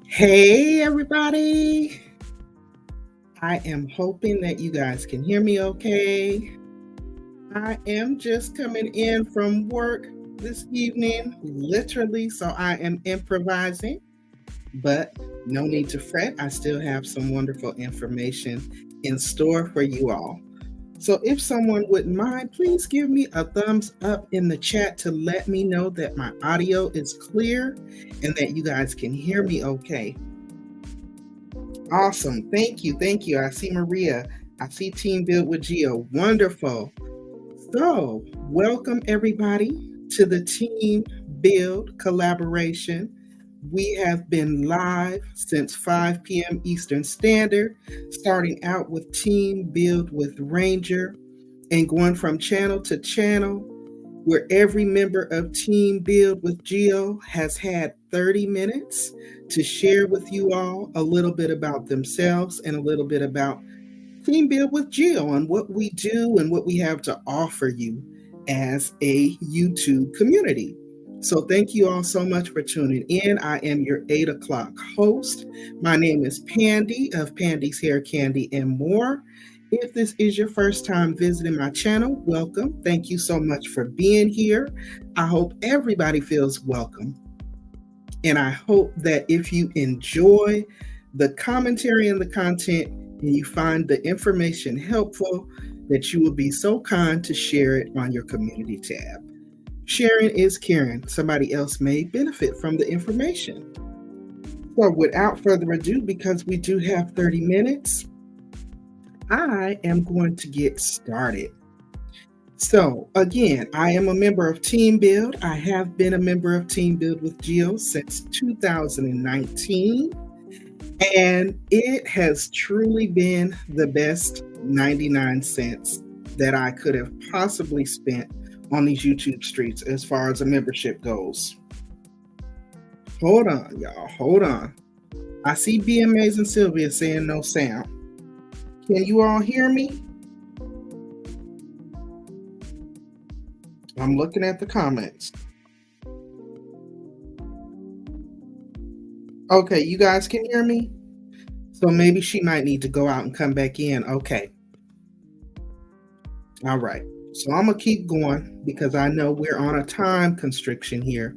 Hey, everybody. I am hoping that you guys can hear me okay. I am just coming in from work this evening, literally, so I am improvising, but no need to fret. I still have some wonderful information in store for you all. So, if someone wouldn't mind, please give me a thumbs up in the chat to let me know that my audio is clear and that you guys can hear me okay. Awesome. Thank you. Thank you. I see Maria. I see Team Build with Geo. Wonderful. So, welcome everybody to the Team Build collaboration. We have been live since 5 p.m. Eastern Standard, starting out with Team Build with Ranger and going from channel to channel, where every member of Team Build with Geo has had 30 minutes to share with you all a little bit about themselves and a little bit about Team Build with Geo and what we do and what we have to offer you as a YouTube community. So thank you all so much for tuning in. I am your 8 o'clock host. My name is Pandy of Pandy's Hair, Candy, and More. If this is your first time visiting my channel, welcome. Thank you so much for being here. I hope everybody feels welcome. And I hope that if you enjoy the commentary and the content and you find the information helpful, that you will be so kind to share it on your community tab. Sharing is caring. Somebody else may benefit from the information. So without further ado, because we do have 30 minutes, I am going to get started. So again, I am a member of Team Build. I have been a member of Team Build with Geo since 2019. And it has truly been the best 99 cents that I could have possibly spent on these YouTube streets as far as a membership goes. Hold on, y'all. Hold on. I see BMAs and Sylvia saying no sound. Can you all hear me? I'm looking at the comments. Okay, you guys can hear me? So maybe she might need to go out and come back in. Okay. All right. So I'm going to keep going because I know we're on a time constriction here.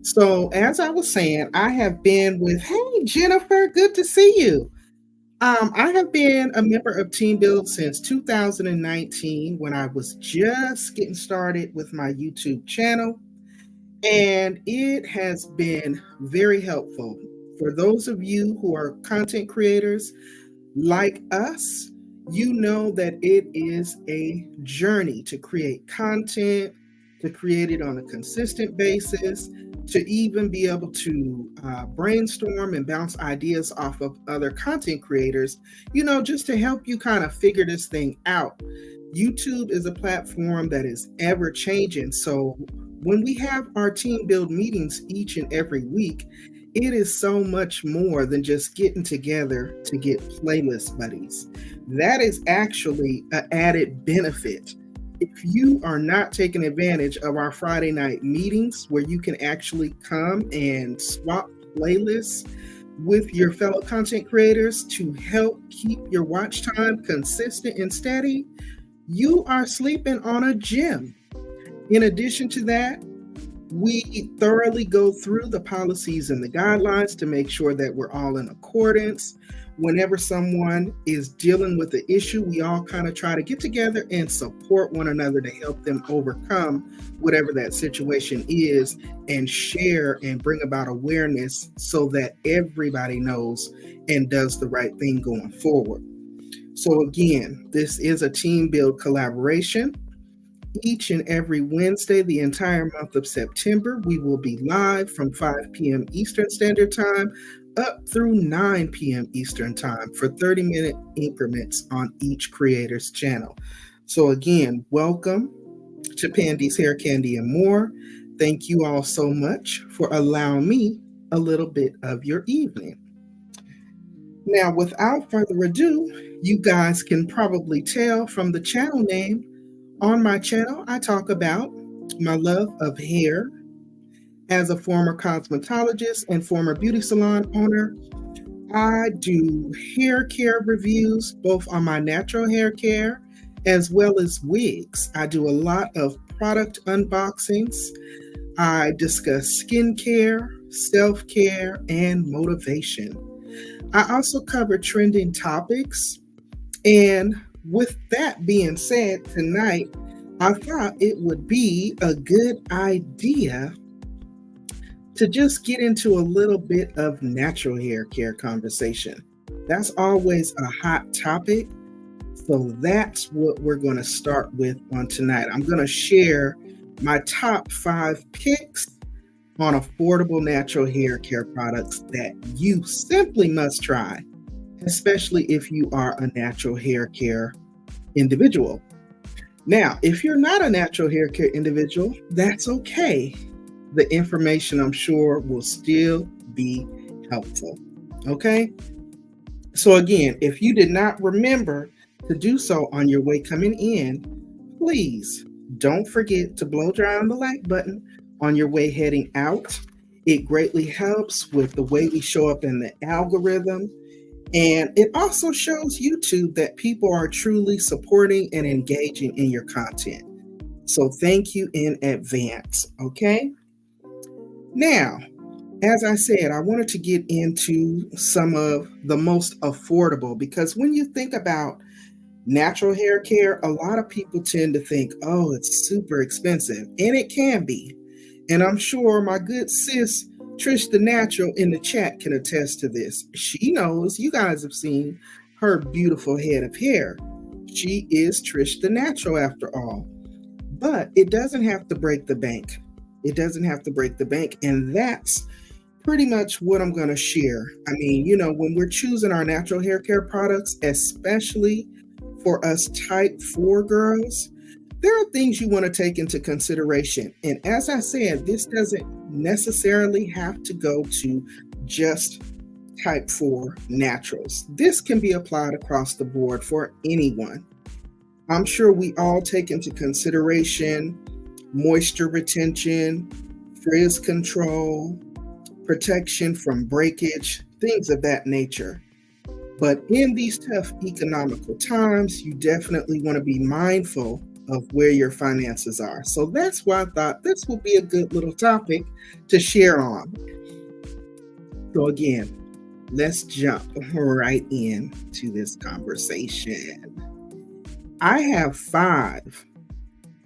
So as I was saying, I have been with, hey, Jennifer, good to see you. I have been a member of Team Build since 2019 when I was just getting started with my YouTube channel. And it has been very helpful for those of you who are content creators like us. You know that it is a journey to create content, to create it on a consistent basis, to even be able to brainstorm and bounce ideas off of other content creators, just to help you kind of figure this thing out. YouTube is a platform that is ever changing. So when we have our Team Build meetings each and every week, it is so much more than just getting together to get playlist buddies. That is actually an added benefit. If you are not taking advantage of our Friday night meetings where you can actually come and swap playlists with your fellow content creators to help keep your watch time consistent and steady, you are sleeping on a gem. In addition to that, we thoroughly go through the policies and the guidelines to make sure that we're all in accordance. Whenever someone is dealing with the issue, we all kind of try to get together and support one another to help them overcome whatever that situation is and share and bring about awareness so that everybody knows and does the right thing going forward. So again, this is a Team Build collaboration. Each and every Wednesday, the entire month of September, we will be live from 5 p.m. Eastern Standard Time up through 9 p.m. Eastern Time for 30-minute increments on each creator's channel. So again, welcome to Pandy's Hair, Candy, and More. Thank you all so much for allowing me a little bit of your evening. Now, without further ado, you guys can probably tell from the channel name. On my channel, I talk about my love of hair, As a former cosmetologist and former beauty salon owner, I do hair care reviews both on my natural hair care as well as wigs. I do a lot of product unboxings. I discuss skincare, self care, and motivation. I also cover trending topics. And with that being said, tonight I thought it would be a good idea to just get into a little bit of natural hair care conversation. That's always a hot topic. So that's what we're going to start with on tonight. I'm going to share my top 5 picks on affordable natural hair care products that you simply must try, especially if you are a natural hair care individual. Now, if you're not a natural hair care individual, that's okay. The information, I'm sure, will still be helpful. Okay? So, again, if you did not remember to do so on your way coming in, please don't forget to blow dry on the like button on your way heading out. It greatly helps with the way we show up in the algorithm. And it also shows YouTube that people are truly supporting and engaging in your content. So thank you in advance, okay? Now, as I said, I wanted to get into some of the most affordable because when you think about natural hair care, a lot of people tend to think, oh, it's super expensive, and it can be. And I'm sure my good sis, Trish the Natural in the chat can attest to this. She knows, you guys have seen her beautiful head of hair. She is Trish the Natural after all. But it doesn't have to break the bank. It doesn't have to break the bank. And that's pretty much what I'm going to share. I mean, when we're choosing our natural hair care products, especially for us type 4 girls, there are things you want to take into consideration. And as I said, this doesn't necessarily have to go to just type 4 naturals. This can be applied across the board for anyone. I'm sure we all take into consideration moisture retention, frizz control, protection from breakage, things of that nature. But in these tough economical times, you definitely want to be mindful of where your finances are. So that's why I thought this would be a good little topic to share on. So again, let's jump right into this conversation. I have 5,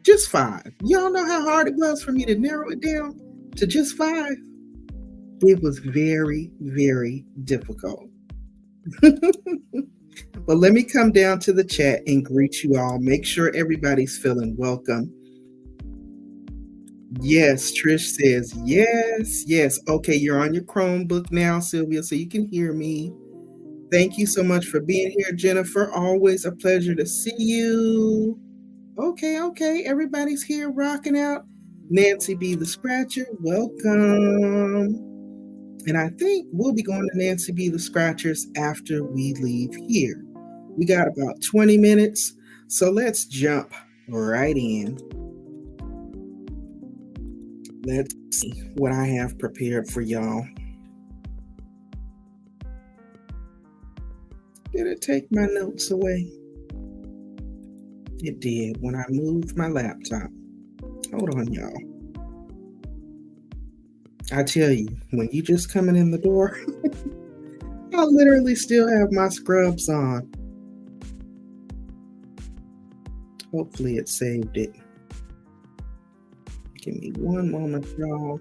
just 5. Y'all know how hard it was for me to narrow it down to just 5? It was very, very difficult. But let me come down to the chat and greet you all. Make sure everybody's feeling welcome. Yes, Trish says yes. Okay, you're on your Chromebook now, Sylvia, so you can hear me. Thank you so much for being here, Jennifer. Always a pleasure to see you. Okay. Everybody's here rocking out. Nancy B. the Scratcher, welcome. And I think we'll be going to Nancy B. the Scratchers after we leave here. We got about 20 minutes, so let's jump right in. Let's see what I have prepared for y'all. Did it take my notes away? It did when I moved my laptop. Hold on, y'all. I tell you, when you just coming in the door, I literally still have my scrubs on. Hopefully it saved it. Give me one moment, y'all.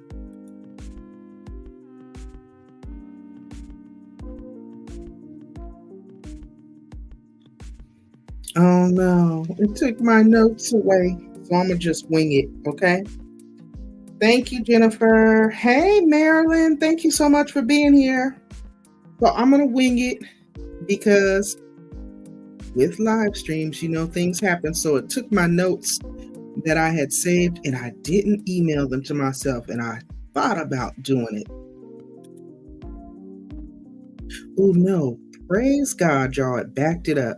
Oh no, it took my notes away. So I'm going to just wing it, okay? Thank you, Jennifer. Hey, Marilyn. Thank you so much for being here. So I'm going to wing it because with live streams, things happen. So it took my notes that I had saved and I didn't email them to myself, and I thought about doing it. Oh no, praise God, y'all. It backed it up.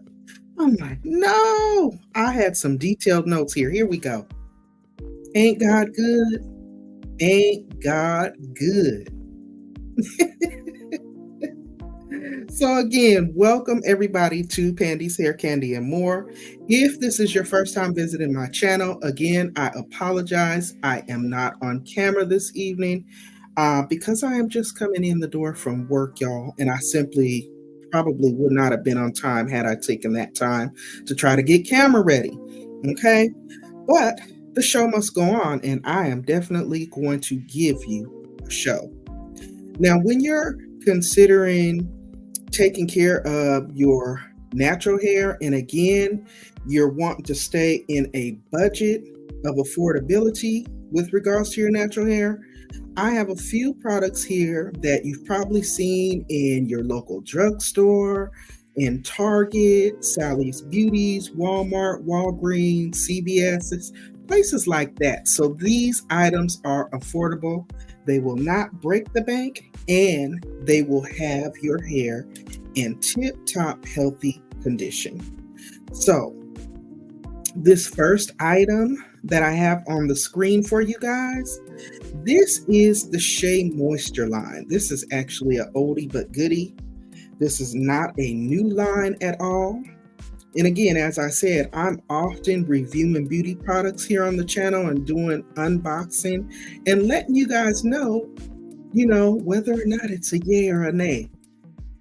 I'm like, no, I had some detailed notes here. Here we go. Ain't God good? Ain't God good? So again, welcome everybody to Pandy's Hair Candy and More. If this is your first time visiting my channel, again, I apologize. I am not on camera this evening because I am just coming in the door from work, y'all, and I simply probably would not have been on time had I taken that time to try to get camera ready. Okay, but the show must go on, and I am definitely going to give you a show. Now, when you're considering taking care of your natural hair, and again, you're wanting to stay in a budget of affordability with regards to your natural hair, I have a few products here that you've probably seen in your local drugstore, in Target, Sally's Beauties, Walmart, Walgreens, CVS, places like that. So these items are affordable. They will not break the bank, and they will have your hair in tip-top healthy condition. So this first item that I have on the screen for you guys, this is the Shea Moisture line. This is actually an oldie but goodie. This is not a new line at all. And again, as I said, I'm often reviewing beauty products here on the channel and doing unboxing and letting you guys know, whether or not it's a yay or a nay.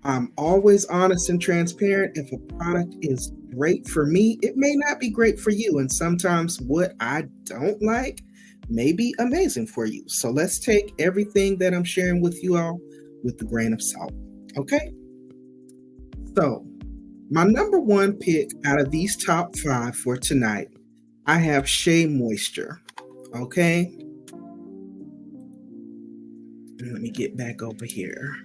I'm always honest and transparent. If a product is great for me, it may not be great for you. And sometimes what I don't like may be amazing for you. So let's take everything that I'm sharing with you all with a grain of salt. Okay? So my number one pick out of these top 5 for tonight, I have Shea Moisture. Okay? And let me get back over here.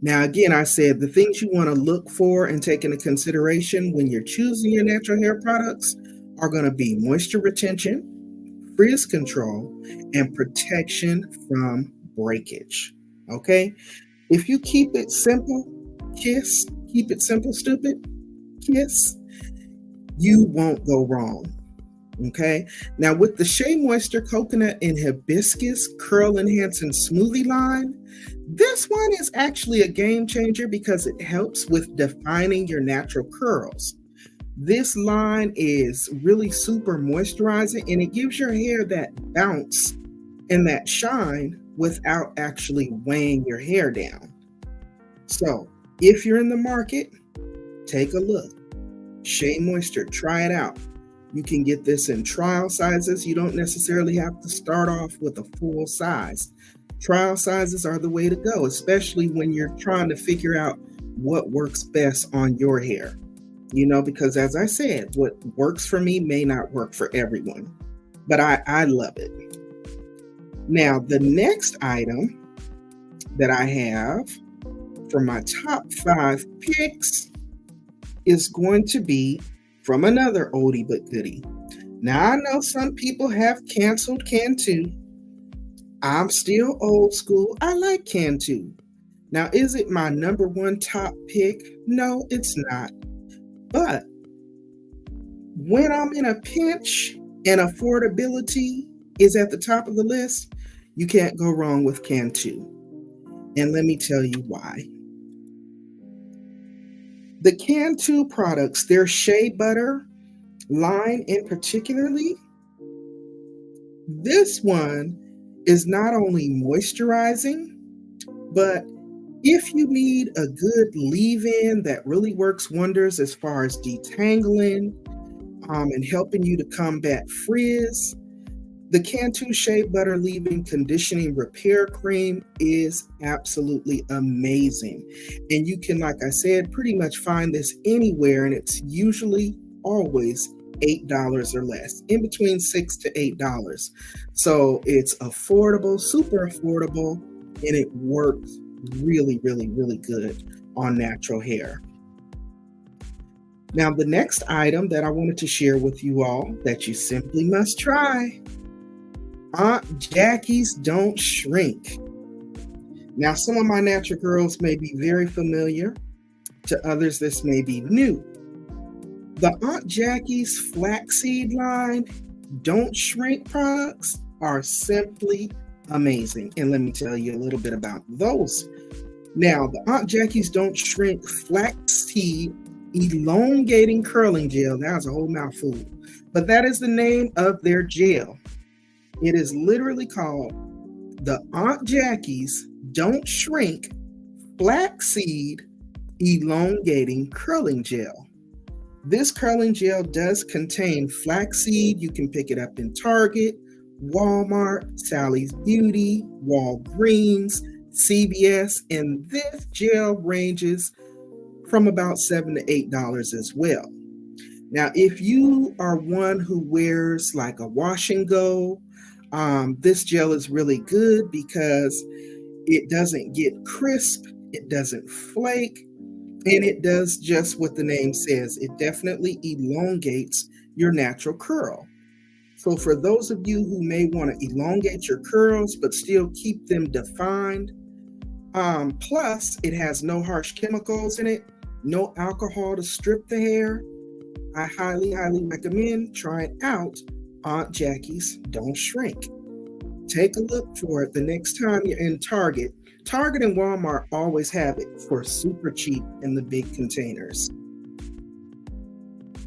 Now, again, I said the things you want to look for and take into consideration when you're choosing your natural hair products are going to be moisture retention, frizz control, and protection from breakage. Okay? If you keep it simple, kiss, keep it simple, stupid, kiss, you won't go wrong. Okay? Now, with the Shea Moisture Coconut and Hibiscus Curl Enhancing Smoothie line, this one is actually a game changer because it helps with defining your natural curls. This line is really super moisturizing, and it gives your hair that bounce and that shine without actually weighing your hair down. So if you're in the market, take a look. Shea Moisture, try it out. You can get this in trial sizes. You don't necessarily have to start off with a full size. Trial sizes are the way to go, especially when you're trying to figure out what works best on your hair. Because as I said, what works for me may not work for everyone, but I love it. Now, the next item that I have for my top 5 picks is going to be from another oldie but goodie. Now, I know some people have canceled Cantu. I'm still old school. I like Cantu. Now, is it my number one top pick? No, it's not. But when I'm in a pinch and affordability is at the top of the list, you can't go wrong with Cantu. And let me tell you why. The Cantu products, their shea butter line in particularly, this one is not only moisturizing, but if you need a good leave-in that really works wonders as far as detangling and helping you to combat frizz, the Cantu Shea Butter Leave-In Conditioning Repair Cream is absolutely amazing. And you can, like I said, pretty much find this anywhere, and it's usually always $8 or less, in between $6 to $8. So it's affordable, super affordable, and it works really, really, really good on natural hair. Now, the next item that I wanted to share with you all that you simply must try, Aunt Jackie's Don't Shrink. Now, some of my natural girls may be very familiar. To others, this may be new. The Aunt Jackie's Flaxseed line Don't Shrink products are simply amazing. And let me tell you a little bit about those. Now, the Aunt Jackie's Don't Shrink Flaxseed Elongating Curling Gel. That was a whole mouthful. But that is the name of their gel. It is literally called the Aunt Jackie's Don't Shrink Flaxseed Elongating Curling Gel. This curling gel does contain flaxseed. You can pick it up in Target, Walmart, Sally's Beauty, Walgreens, CVS, and this gel ranges from about $7 to $8 as well. Now, if you are one who wears like a wash and go, this gel is really good because it doesn't get crisp, it doesn't flake, and it does just what the name says. It definitely elongates your natural curl. So for those of you who may want to elongate your curls but still keep them defined, plus it has no harsh chemicals in it, no alcohol to strip the hair, I highly recommend trying out Aunt Jackie's Don't Shrink. Take a look for it the next time you're in Target. Target and Walmart always have it for super cheap in the big containers.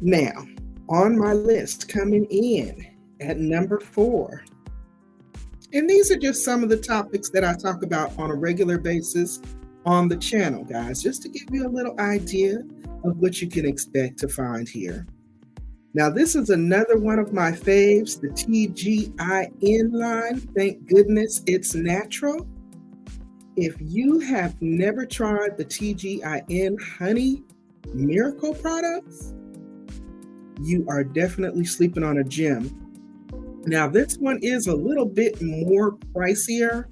Now, on my list coming in at number 4. And these are just some of the topics that I talk about on a regular basis on the channel, guys, just to give you a little idea of what you can expect to find here. Now, this is another one of my faves, the TGIN line. Thank goodness it's natural. If you have never tried the TGIN Honey Miracle products, you are definitely sleeping on a gem. Now, this one is a little bit more pricier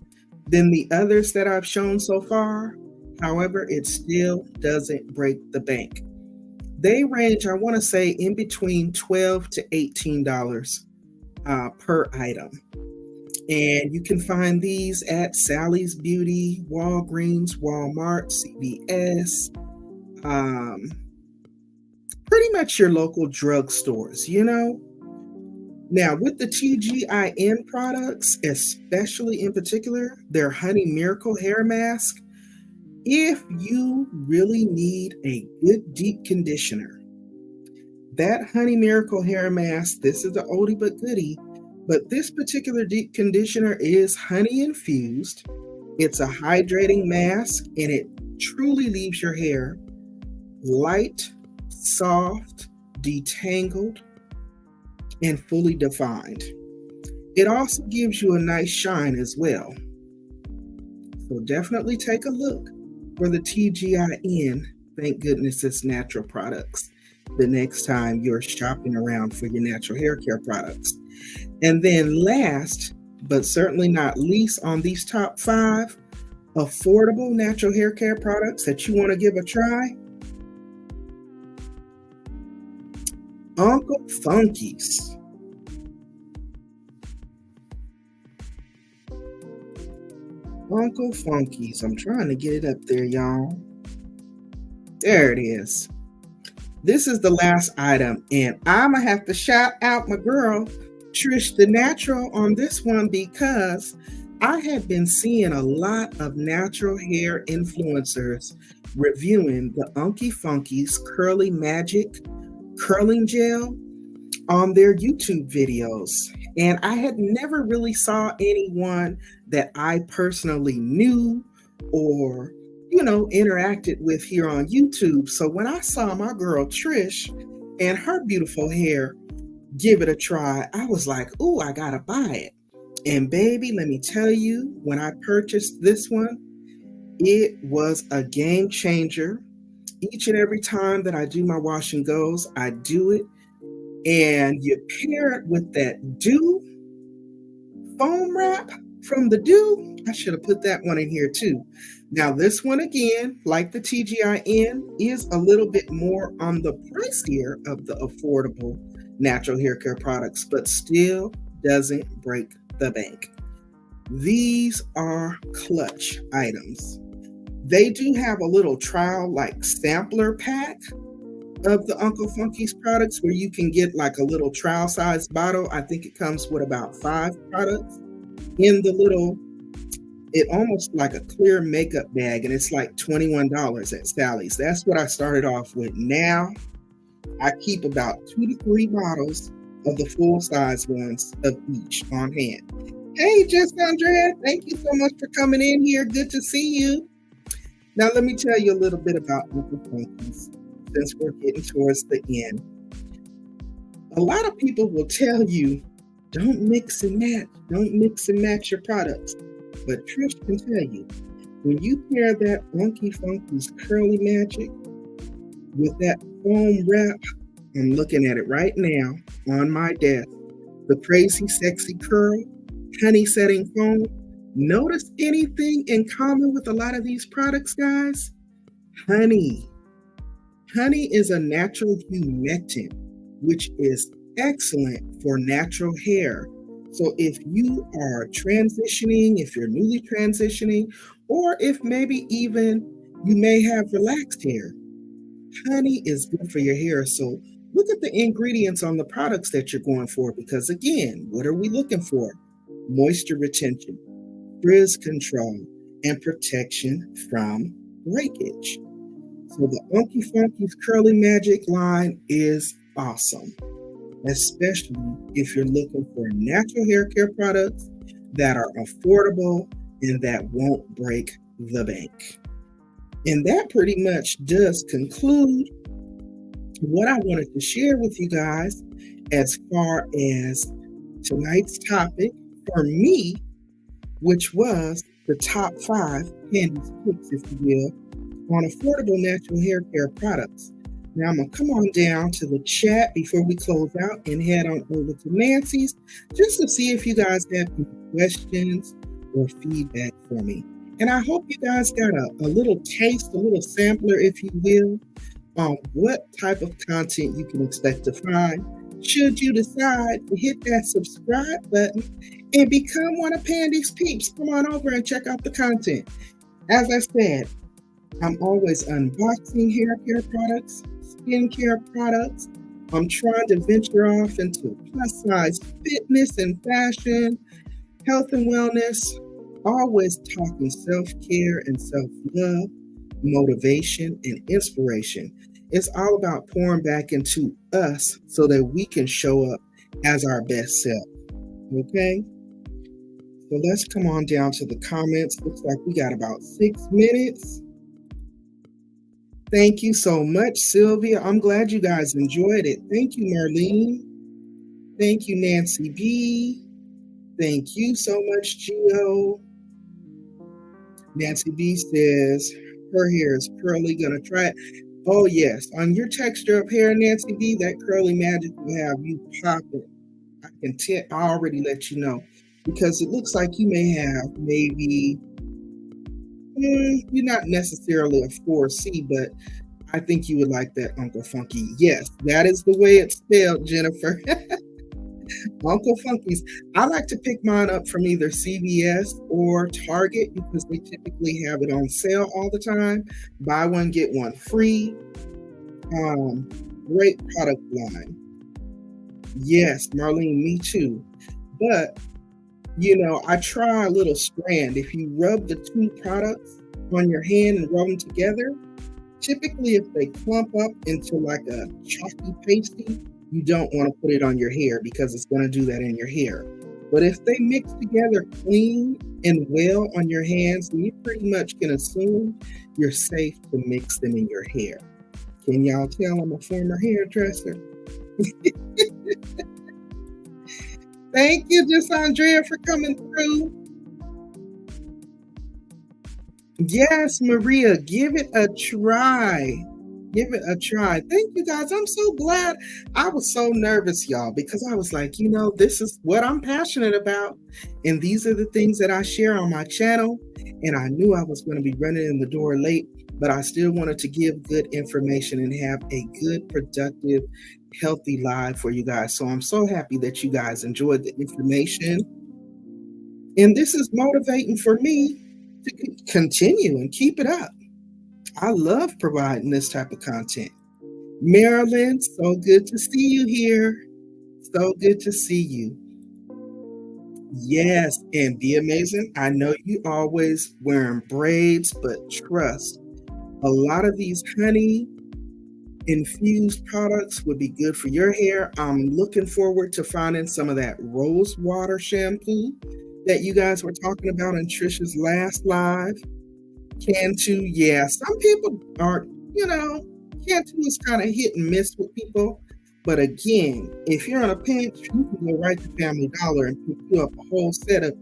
than the others that I've shown so far. However, it still doesn't break the bank. They range, I want to say, in between $12 to $18 per item. And you can find these at Sally's Beauty, Walgreens, Walmart, CVS, pretty much your local drugstores, you know. Now, with the TGIN products, especially in particular, their Honey Miracle Hair Mask, if you really need a good deep conditioner, that Honey Miracle Hair Mask, this is an oldie but goodie, but this particular deep conditioner is honey infused. It's a hydrating mask, and it truly leaves your hair light, soft, detangled, and fully defined. It also gives you a nice shine as well. So definitely take a look for the TGIN, thank goodness it's natural products, the next time you're shopping around for your natural hair care products. And then last, but certainly not least on these top 5 affordable natural hair care products that you want to give a try, Uncle Funky's. Uncle Funky's. I'm trying to get it up there, y'all. There it is. This is the last item, and I'm going to have to shout out my girl, Trish the Natural, on this one because I have been seeing a lot of natural hair influencers reviewing the Uncle Funky's Curly Magic Curling Gel on their YouTube videos. And I had never really saw anyone that I personally knew or, interacted with here on YouTube. So when I saw my girl Trish and her beautiful hair give it a try, I was like, ooh, I gotta buy it. And baby, let me tell you, when I purchased this one, it was a game changer. Each and every time that I do my wash and goes, I do it. And you pair it with that Dew foam wrap from the Dew. I should have put that one in here too. Now this one again, like the TGIN, is a little bit more on the pricier of the affordable natural hair care products, but still doesn't break the bank. These are clutch items. They do have a little trial like sampler pack, of the Uncle Funky's products where you can get like a little trial size bottle. I think it comes with about 5 products in the little, it almost like a clear makeup bag, and it's like $21 at Sally's. That's what I started off with. Now I keep about 2 to 3 bottles of the full size ones of each on hand. Hey, Just Andrea, thank you so much for coming in here. Good to see you. Now, let me tell you a little bit about Uncle Funky's since we're getting towards the end. A lot of people will tell you, don't mix and match. Don't mix and match your products. But Trish can tell you, when you pair that Uncle Funky's Curly Magic with that foam wrap, I'm looking at it right now on my desk, the Crazy Sexy Curl Honey Setting Foam. Notice anything in common with a lot of these products, guys? Honey. Honey is a natural humectant, which is excellent for natural hair. So if you are transitioning, if you're newly transitioning, or if maybe even you may have relaxed hair, honey is good for your hair. So look at the ingredients on the products that you're going for, because again, what are we looking for? Moisture retention, frizz control, and protection from breakage. So the Uncle Funky's Curly Magic line is awesome, especially if you're looking for natural hair care products that are affordable and that won't break the bank. And that pretty much does conclude what I wanted to share with you guys as far as tonight's topic for me, which was the top 5 Candy's picks, if you will, on affordable natural hair care products. Now I'm going to come on down to the chat before we close out and head on over to Nancy's just to see if you guys have any questions or feedback for me. And I hope you guys got a little taste, a little sampler, if you will, on what type of content you can expect to find should you decide to hit that subscribe button and become one of Pandy's peeps. Come on over and check out the content. As I said, I'm always unboxing hair care products, skincare products. I'm trying to venture off into plus size fitness and fashion, health and wellness, always talking self-care and self-love, motivation and inspiration. It's all about pouring back into us so that we can show up as our best self. Okay? So let's come on down to the comments. Looks like we got about 6 minutes. Thank you so much, Sylvia. I'm glad you guys enjoyed it. Thank you, Marlene. Thank you, Nancy B. Thank you so much, Gio. Nancy B says her hair is curly. Gonna try it. Oh, yes. On your texture of hair, Nancy B, that Curly Magic will have you popping. I can tell, I already let you know. Because it looks like you may have maybe, you're not necessarily a 4C, but I think you would like that Uncle Funky. Yes, that is the way it's spelled, Jennifer. Uncle Funky's. I like to pick mine up from either CVS or Target because they typically have it on sale all the time. Buy one, get one free. Great product line. Yes, Marlene, me too. But, I try a little strand. If you rub the 2 products on your hand and rub them together, typically if they clump up into like a chalky pasty, you don't want to put it on your hair because it's going to do that in your hair. But if they mix together clean and well on your hands, then you pretty much can assume you're safe to mix them in your hair. Can y'all tell I'm a former hairdresser? Thank you, Just Andrea, for coming through. Yes, Maria, give it a try. Give it a try. Thank you, guys. I'm so glad. I was so nervous, y'all, because I was like, this is what I'm passionate about. And these are the things that I share on my channel. And I knew I was going to be running in the door late, but I still wanted to give good information and have a good, productive, healthy live for you guys. So I'm so happy that you guys enjoyed the information. And this is motivating for me to continue and keep it up. I love providing this type of content. Marilyn, so good to see you here. So good to see you. Yes, and be amazing. I know you always wearing braids, but trust, a lot of these honey infused products would be good for your hair. I'm looking forward to finding some of that rose water shampoo that you guys were talking about in Trisha's last live. Cantu, yeah, some people are, you know, Cantu is kind of hit and miss with people. But again, if you're in a pinch, you can go right to Family Dollar and pick you up a whole set of,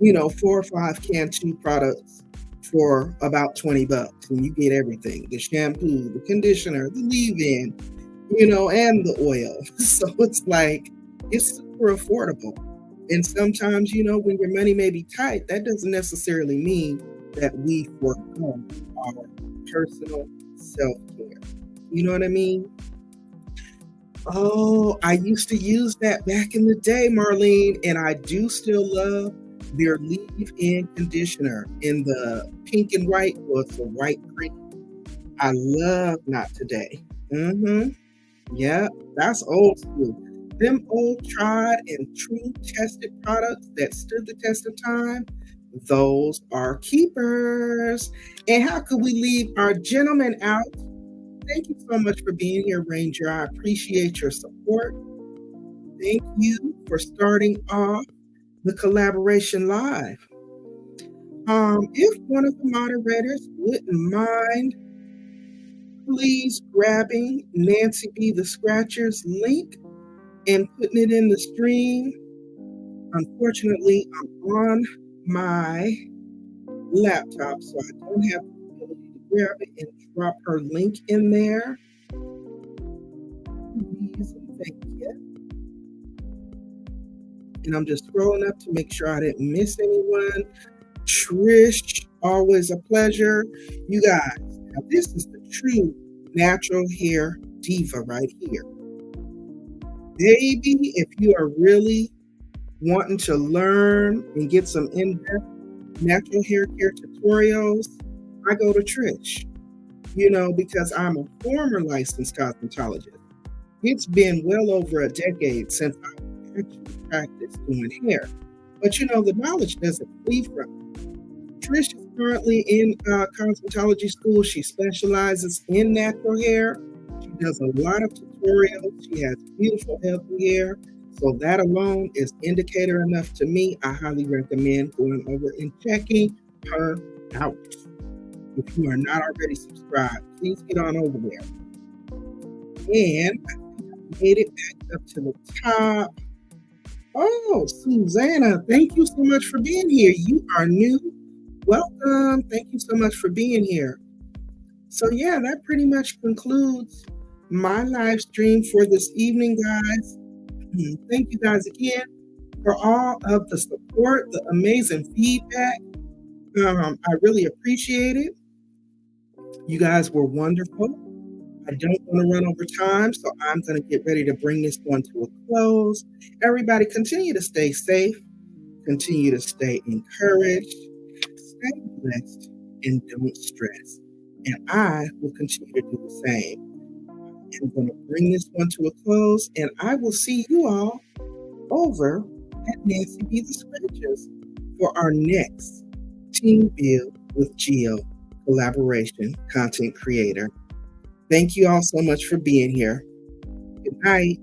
4 or 5 Cantu products for about $20. And you get everything: the shampoo, the conditioner, the leave in, and the oil. So it's like, it's super affordable. And sometimes, when your money may be tight, that doesn't necessarily mean that we forego our personal self care. You know what I mean? Oh, I used to use that back in the day, Marlene, and I do still love their leave-in conditioner in the pink and white, or it's a white cream. I love Not Today. Mm-hmm. Yeah, that's old school. Them old tried and true tested products that stood the test of time, those are keepers. And how could we leave our gentlemen out? Thank you so much for being here, Ranger. I appreciate your support. Thank you for starting off the collaboration live. If one of the moderators wouldn't mind, please grabbing Nancy B. the Scratcher's link and putting it in the stream. Unfortunately, I'm on my laptop, so I don't have the ability to grab it and drop her link in there. Please and thank you. And I'm just scrolling up to make sure I didn't miss anyone. Trish, always a pleasure. You guys, now this is the true natural hair diva right here. Baby, if you are really wanting to learn and get some in-depth natural hair care tutorials, I go to Trish, because I'm a former licensed cosmetologist. It's been well over a decade since I actually practiced doing hair. But the knowledge doesn't leave from me. Trish is currently in cosmetology school. She specializes in natural hair. She does a lot of tutorials. She has beautiful, healthy hair. So that alone is indicator enough to me. I highly recommend going over and checking her out. If you are not already subscribed, please get on over there. And I think I made it back up to the top. Oh, Susanna, thank you so much for being here. You are new. Welcome. Thank you so much for being here. So yeah, that pretty much concludes my live stream for this evening, guys. Thank you guys again for all of the support, the amazing feedback. I really appreciate it. You guys were wonderful. I don't want to run over time, so I'm going to get ready to bring this one to a close. Everybody, continue to stay safe, continue to stay encouraged, stay blessed, and don't stress. And I will continue to do the same. I'm going to bring this one to a close, and I will see you all over at Nancy B. the Scratchers for our next Team Build with Geo collaboration content creator. Thank you all so much for being here. Good night.